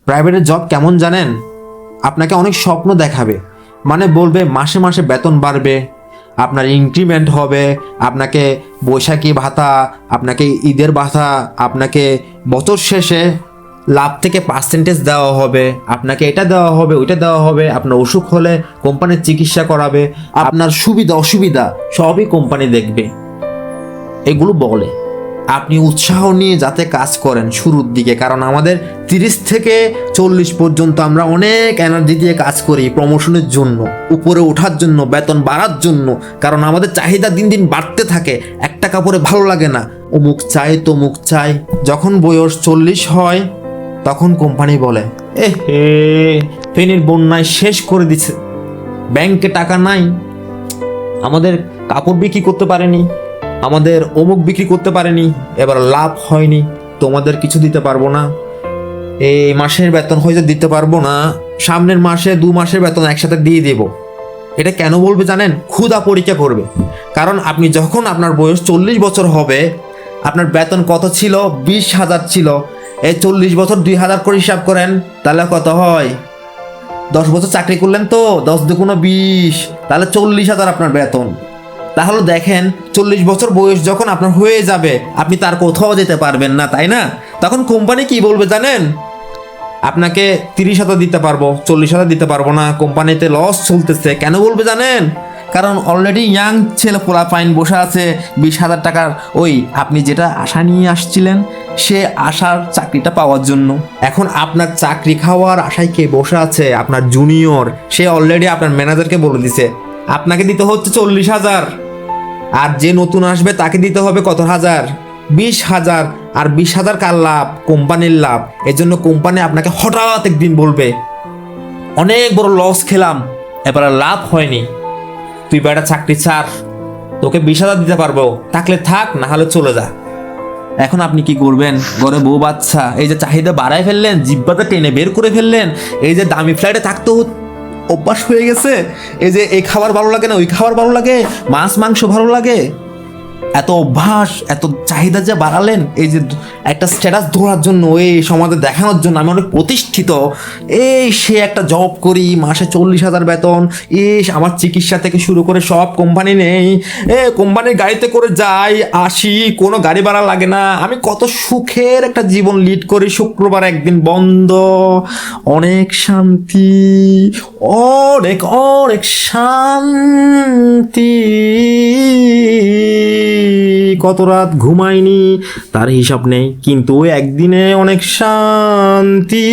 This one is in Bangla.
প্রাইভেটের জব কেমন জানেন? আপনাকে অনেক স্বপ্ন দেখাবে, মানে বলবে মাসে মাসে বেতন বাড়বে, আপনার ইনক্রিমেন্ট হবে, আপনাকে বৈশাখী ভাতা, আপনাকে ঈদের ভাতা, আপনাকে বছর শেষে লাভ থেকে পার্সেন্টেজ দেওয়া হবে, আপনাকে এটা দেওয়া হবে, ওইটা দেওয়া হবে, আপনার অসুখ হলে কোম্পানির চিকিৎসা করাবে, আপনার সুবিধা অসুবিধা সবই কোম্পানি দেখবে। এগুলো বলে আপনি উৎসাহ নিয়ে যাতে কাজ করেন শুরুর দিকে, কারণ আমাদের 30 থেকে 40 পর্যন্ত আমরা অনেক এনার্জি দিয়ে কাজ করি প্রমোশনের জন্য, উপরে ওঠার জন্য, বেতন বাড়ার জন্য, কারণ আমাদের চাহিদা দিন দিন বাড়তে থাকে। একটা কাপড়ে ভালো লাগে না, অমুক চাই তমুক চাই। যখন বয়স 40 হয় তখন কোম্পানি বলে হে ফেনীর বন্যায় শেষ করে দিচ্ছে, ব্যাংকে টাকা নাই, আমাদের কাপড় বিক্রি করতে পারেনি, আমাদের অমুক বিক্রি করতে পারেনি, এবার লাভ হয়নি, তোমাদের কিছু দিতে পারবো না, এই মাসের বেতন হয়তো দিতে পারবো না, সামনের মাসে 2 মাসের বেতন একসাথে দিয়ে দেব। এটা কেন বলবে জানেন? ক্ষুধা পরীক্ষা করবে। কারণ আপনি যখন আপনার বয়স 40 বছর হবে, আপনার বেতন কত ছিল? 20,000 ছিল। এই 40 বছর 2,000 করে হিসাব করেন, তাহলে কত হয়? 10 বছর চাকরি করলেন তো, 10 দুগুণে 20, তাহলে 40,000 আপনার বেতন। তাহলে দেখেন 40 বছর বয়স যখন আপনার হয়ে যাবে, আপনি তার কোথাও যেতে পারবেন না, তাই না? তখন কোম্পানি কি বলবে জানেন? আপনাকে 30,000 দিতে পারবো, 40,000 দিতে পারবো না, কোম্পানিতে লস চলতেছে। কেন বলবে জানেন? কারণ অলরেডি ইয়াং ছেলে পোলাপাইন বসে আছে 20,000 টাকার ওই আপনি যেটা আশা নিয়ে আসছিলেন সে আশার চাকরিটা পাওয়ার জন্য। এখন আপনার চাকরি খাওয়ার আশায় কে বসে আছে? আপনার জুনিয়র। সে অলরেডি আপনার ম্যানেজারকে বলে দিছে আপনাকে দিতে হচ্ছে 40,000, আর যে নতুন আসবে তাকে দিতে হবে কত হাজার? 20,000। আর 20,000 কার লাভ? কোম্পানির লাভ। এজন্য কোম্পানি আপনাকে হঠাৎ একদিন বলবে অনেক বড় লস খেলাম, এবার লাভ হয়নি, তুই বেটা চাকরি ছাড়, তোকে 20,000 দিতে পারবো, থাকলে থাক, না হলে চলে যা। এখন আপনি কি করবেন? ঘরে বউ বাচ্চা, এই যে চাহিদা বাড়ায় ফেললেন, জিব্বাতে টেনে বের করে ফেললেন, এই যে দামি ফ্লাইটে থাকতে অভ্যাস হয়ে গেছে, এই যে এই খাবার ভালো লাগে না ওই খাবার ভালো লাগে, মাছ মাংস ভালো লাগে, এত অভ্যাস, এত চাহিদা যে বাড়ালেন এই যে একটা স্ট্যাটাস ধরার জন্য, এই সমাজে দেখানোর জন্য আমি অনেক প্রতিষ্ঠিত, এই সে একটা জব করি, মাসে 40,000 বেতন, আমার চিকিৎসা থেকে শুরু করে সব কোম্পানি নেই, কোম্পানির গাড়িতে করে যাই আসি, কোনো গাড়ি ভাড়া লাগে না, আমি কত সুখের একটা জীবন লিড করি, শুক্রবার একদিন বন্ধ, অনেক শান্তি, অনেক অনেক শান্তি, কত রাত ঘুমাইনি তার হিসাব নেই, কিন্তু একদিনে অনেক শান্তি।